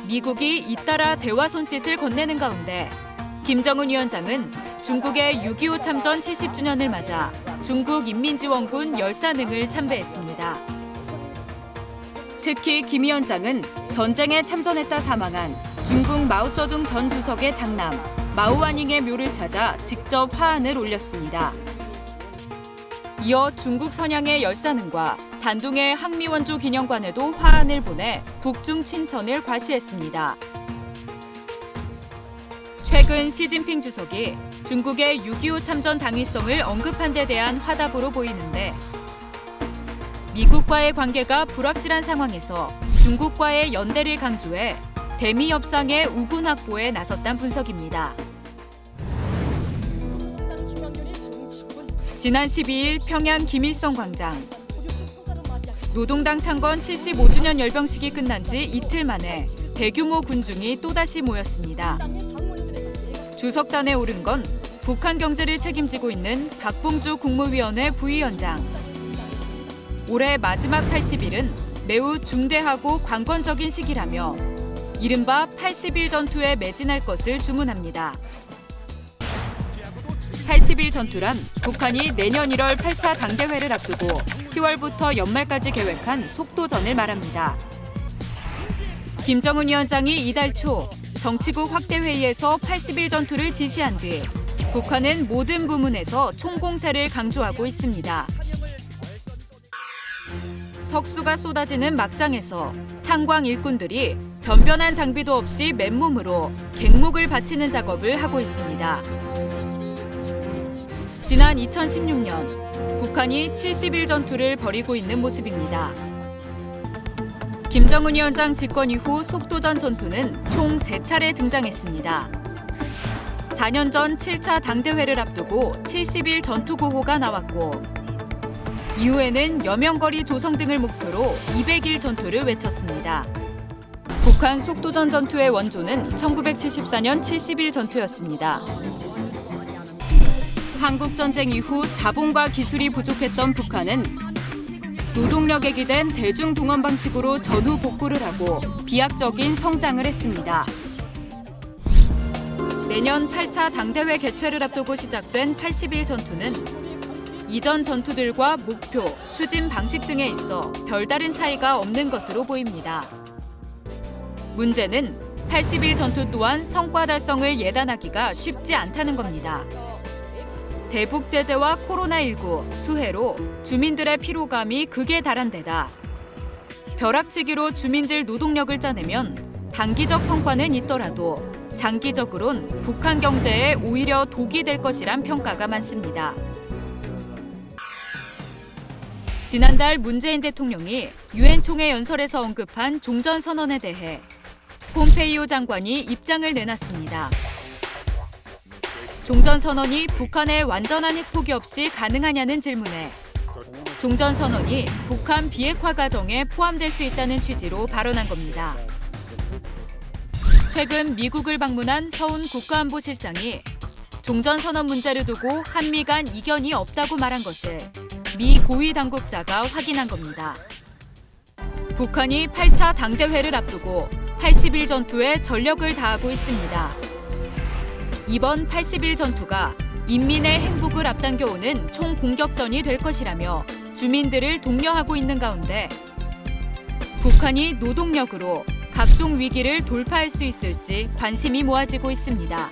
미국이 잇따라 대화 손짓을 건네는 가운데 김정은 위원장은 중국의 6.25 참전 70주년을 맞아 중국 인민지원군 열사능을 참배했습니다. 특히 김 위원장은 전쟁에 참전했다 사망한 중국 마오쩌둥 전 주석의 장남 마오와닝의 묘를 찾아 직접 화환을 올렸습니다. 이어 중국 선양의 열사능과 단둥의 항미원조 기념관에도 화환을 보내 북중 친선을 과시했습니다. 최근 시진핑 주석이 중국의 6.25 참전 당위성을 언급한 데 대한 화답으로 보이는데 미국과의 관계가 불확실한 상황에서 중국과의 연대를 강조해 대미 협상의 우군 확보에 나섰다는 분석입니다. 지난 12일 평양 김일성 광장. 노동당 창건 75주년 열병식이 끝난 지 이틀 만에 대규모 군중이 또다시 모였습니다. 주석단에 오른 건 북한 경제를 책임지고 있는 박봉주 국무위원회 부위원장. 올해 마지막 80일은 매우 중대하고 관건적인 시기라며 이른바 80일 전투에 매진할 것을 주문합니다. 80일 전투란 북한이 내년 1월 8차 당대회를 앞두고 10월부터 연말까지 계획한 속도전을 말합니다. 김정은 위원장이 이달 초 정치국 확대회의에서 80일 전투를 지시한 뒤 북한은 모든 부문에서 총공세를 강조하고 있습니다. 석수가 쏟아지는 막장에서 탄광 일꾼들이 변변한 장비도 없이 맨몸으로 갱목을 받치는 작업을 하고 있습니다. 지난 2016년 북한이 70일 전투를 벌이고 있는 모습입니다. 김정은 위원장 집권 이후 속도전 전투는 총 3차례 등장했습니다. 4년 전 7차 당대회를 앞두고 70일 전투 구호가 나왔고 이후에는 여명거리 조성 등을 목표로 200일 전투를 외쳤습니다. 북한 속도전 전투의 원조는 1974년 70일 전투였습니다. 한국전쟁 이후 자본과 기술이 부족했던 북한은 노동력에 기댄 대중동원 방식으로 전후 복구를 하고 비약적인 성장을 했습니다. 내년 8차 당대회 개최를 앞두고 시작된 80일 전투는 이전 전투들과 목표, 추진 방식 등에 있어 별다른 차이가 없는 것으로 보입니다. 문제는 80일 전투 또한 성과 달성을 예단하기가 쉽지 않다는 겁니다. 대북 제재와 코로나19, 수해로 주민들의 피로감이 극에 달한 데다 벼락치기로 주민들 노동력을 짜내면 단기적 성과는 있더라도 장기적으론 북한 경제에 오히려 독이 될 것이란 평가가 많습니다. 지난달 문재인 대통령이 유엔 총회 연설에서 언급한 종전선언에 대해 폼페이오 장관이 입장을 내놨습니다. 종전선언이 북한의 완전한 핵포기 없이 가능하냐는 질문에 종전선언이 북한 비핵화 과정에 포함될 수 있다는 취지로 발언한 겁니다. 최근 미국을 방문한 서훈 국가안보실장이 종전선언 문제를 두고 한미 간 이견이 없다고 말한 것을 미 고위 당국자가 확인한 겁니다. 북한이 8차 당대회를 앞두고 80일 전투에 전력을 다하고 있습니다. 이번 80일 전투가 인민의 행복을 앞당겨오는 총공격전이 될 것이라며 주민들을 독려하고 있는 가운데 북한이 노동력으로 각종 위기를 돌파할 수 있을지 관심이 모아지고 있습니다.